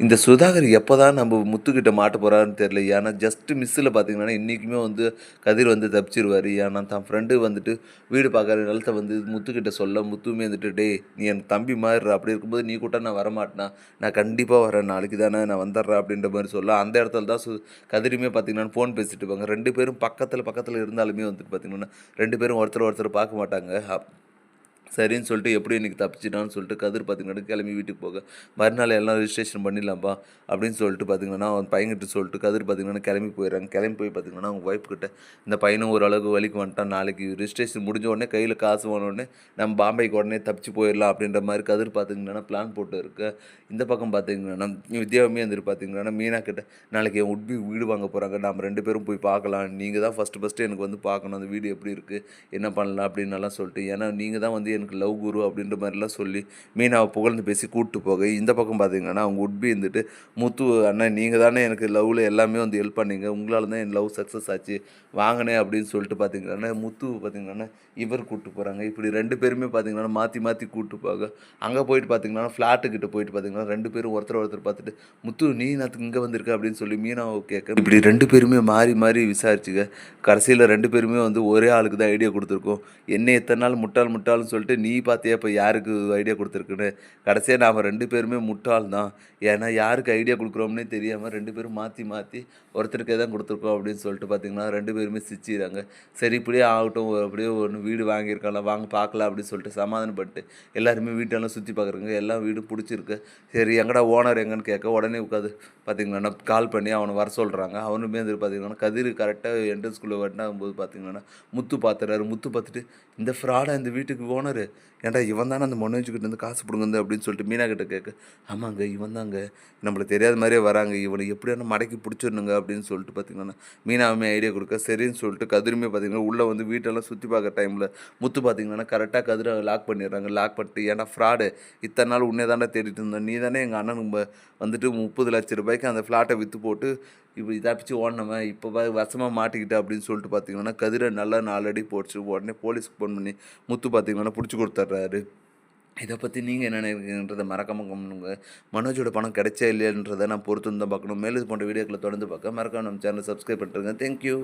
இந்த சுதாகர் எப்போதான் நம்ம முத்துக்கிட்ட மாட்ட போறாருன்னு தெரியல. ஏன்னா ஜஸ்ட் மிஸ்ஸில பார்த்தீங்கன்னா, இன்னைக்குமே வந்து கதிர் வந்து தப்பிச்சிருவாரு. ஏன்னா தான் ஃப்ரெண்டு வந்துட்டு வீடு பார்க்குற நிலத்த வந்து முத்துக்கிட்ட சொல்ல, முத்துவுமே வந்துட்டு "டேய் நீ என் தம்பி மாரிறா. அப்படி இருக்கும்போது நீ கூட்டா நான் வரமாட்டேனா? நான் கண்டிப்பா வரேன். நாளைக்கு தானே நான் வந்துடுறேன்." அப்படின்ற மாரி சொல்ல, அந்த இடத்துல தான் கதிருமே பார்த்தீங்கன்னா, ஃபோன் பேசிட்டு இருப்பாங்க. 2 பேரும் பக்கத்துல பக்கத்துல இருந்தாலுமே வந்துட்டு பார்த்தீங்கன்னா, 2 பேரும் ஒருத்தர் ஒருத்தர் பார்க்க மாட்டாங்க. சரின்னு சொல்லிட்டு எப்படியும் இன்னைக்கு தப்பிச்சிட்டான்னு சொல்லிட்டு கதிர் பார்த்தீங்கன்னா கிளம்பி வீட்டுக்கு போக, மறுநாள் எல்லாம் ரிஜிஸ்ட்ரேஷன் பண்ணிடலாம்ப்பா அப்படின்னு சொல்லிட்டு பார்த்தீங்கன்னா, அவன் பையன்கிட்ட சொல்லிட்டு கதிர் பார்த்தீங்கன்னா கிளம்பி போயிடுறாங்க. கிளம்பி போய் பார்த்தீங்கன்னா, அவங்க ஒய்ஃப் கிட்ட இந்த பையனும் ஓரளவுக்கு வழிக்கு வந்துட்டான். நாளைக்கு ரிஜிஸ்ட்ரேஷன் முடிஞ்ச உடனே கையில காசு வாங்கின உடனே நம்ம பாம்பேக்கு உடனே தப்பிச்சு போயிடலாம் அப்படின்ற மாரி கதிர் பார்த்தீங்கன்னா பிளான் போட்டு இருக்க. இந்த பக்கம் பார்த்தீங்கன்னா, வித்யாவுமே வந்துட்டு பார்த்தீங்கன்னா, மீனா கிட்ட நாளைக்கு என் உட்பி வீடு வாங்க போறாங்க. நாம 2 பேரும் போய் பார்க்கலாம். நீங்க தான் ஃபர்ஸ்ட்டு எனக்கு வந்து பார்க்கணும். அந்த வீடு எப்படி இருக்கு? என்ன பண்ணலாம்? அப்படின்னலாம் சொல்லிட்டு. ஏன்னா நீங்க தான் வந்து எனக்கு லவ் குரு அப்படின்ற மாதிரிலாம் சொல்லி மீனாவை புகழ்ந்து பேசி கூப்பிட்டு போக, இந்த பக்கம் பார்த்தீங்கன்னா அவங்க உட்பி இருந்துட்டு முத்து அண்ணன் நீங்கள் தானே எனக்கு லவ்வில் எல்லாமே வந்து ஹெல்ப் பண்ணீங்க, உங்களால் தான் என் லவ் சக்ஸஸ் ஆச்சு வாங்கினேன் அப்படின்னு சொல்லிட்டு பார்த்தீங்கன்னா முத்து பார்த்தீங்கன்னா இவர் கூப்பிட்டு போகிறாங்க. இப்படி 2 பேருமே பார்த்தீங்கன்னா மாற்றி மாற்றி கூப்பிட்டு போக, அங்கே போயிட்டு பார்த்தீங்கன்னா ஃப்ளாட்டுக்கிட்ட போயிட்டு பார்த்தீங்கன்னா 2 பேரும் ஒருத்தர் ஒருத்தர் பார்த்துட்டு முத்து நீ நான் இங்கே வந்திருக்க அப்படின்னு சொல்லி மீனாவை கேட்க, இப்படி 2 பேருமே மாறி மாறி விசாரிச்சுக்க. கடைசியில் 2 பேருமே வந்து ஒரே ஆளுக்கு தான் ஐடியா கொடுத்துருக்கோம். என்ன எத்தனை நாள் முட்டாள் முட்டாள்னு சொல்லிட்டு நீ பார்த்தியா இப்போ யாருக்கு ஐடியா கொடுத்துருக்குன்னு. கடைசியாக நாம் 2 பேருமே முட்டாள் தான். ஏன்னா யாருக்கு ஐடியா கொடுக்குறோம்னே தெரியாமல் 2 பேரும் மாற்றி மாற்றி ஒருத்தருக்கே தான் கொடுத்துருக்கோம் அப்படின்னு சொல்லிட்டு பார்த்தீங்கன்னா 2 பேருமே சிரிச்சிடுறாங்க. சரி இப்படியே ஆகட்டும், அப்படியே ஒன்று வீடு வாங்கியிருக்கலாம் வாங்க பார்க்கலாம் அப்படின்னு சொல்லிட்டு சமாதானப்பட்டு எல்லாருமே வீட்டெல்லாம் சுற்றி பார்க்குறாங்க. எல்லா வீடும் பிடிச்சிருக்கு. சரி எங்கடா ஓனர் எங்கன்னு கேட்க, உடனே உட்காந்து பார்த்தீங்கன்னா கால் பண்ணி அவனை வர சொல்கிறாங்க. அவனுமே வந்து பார்த்தீங்கன்னா கதிர் கரெக்டாக என்ட்ரன்ஸ்குள்ளே வரட்டாகும்போது பார்த்தீங்கன்னா முத்து பார்த்துறாரு. முத்து பார்த்துட்டு இந்த ஃப்ராடா இந்த வீட்டுக்கு ஓனரு, ஏன்டா இவன் தானே அந்த மனோஜ்கிட்ட இருந்து காசு பிடுங்குது அப்படின்னு சொல்லிட்டு மீனா கிட்ட கேட்க, ஆமாங்க இவன் தாங்க, நம்மளுக்கு தெரியாத மாதிரியே வராங்க, இவனை எப்படியான மடக்கி பிடிச்சிடணுங்க அப்படின்னு சொல்லிட்டு பார்த்தீங்கன்னா மீனாவுமே ஐடியா கொடுக்க, சரின்னு சொல்லிட்டு கதிருமே பார்த்தீங்கன்னா உள்ளே வந்து வீட்டெல்லாம் சுற்றி பார்க்குற டைமில் முத்து பார்த்தீங்கன்னா கரெக்டாக கதிரை லாக் பண்ணிடுறாங்க. லாக் பண்ணிட்டு ஏன்னா ஃப்ராடு இத்தனை நாள் உன்னே தானே தேடிட்டு இருந்தோம், நீ தானே எங்கள் அண்ணனுக்கு வந்துட்டு 30 லட்ச ரூபாய்க்கு அந்த ஃப்ளாட்டை விற்று போட்டு இப்படி தப்பிச்சு ஓடினவன் இப்போ வசமாக மாட்டிக்கிட்ட அப்படின்னு சொல்லிட்டு பார்த்தீங்கன்னா கதிரை நல்லா 4 அடி போச்சு. உடனே போலீஸ்க்கு ஃபோன் பண்ணி முத்து பார்த்தீங்கன்னா பிடிச்சி கொடுத்துட்றாரு. இதை பற்றி நீங்கள் என்ன நினைக்கிறீங்கன்றதை மறக்காம கமெண்ட்டுங்க. மனோஜோட பணம் கிடைச்சா இல்லையான்றதை நான் பொறுத்து தான் பார்க்கணும். மேலும் இது போன்ற வீடியோக்களை தொடர்ந்து பார்க்க மறக்காம நம்ம சேனலை சப்ஸ்கிரைப் பண்ணிட்டுருங்க. தேங்க்யூ.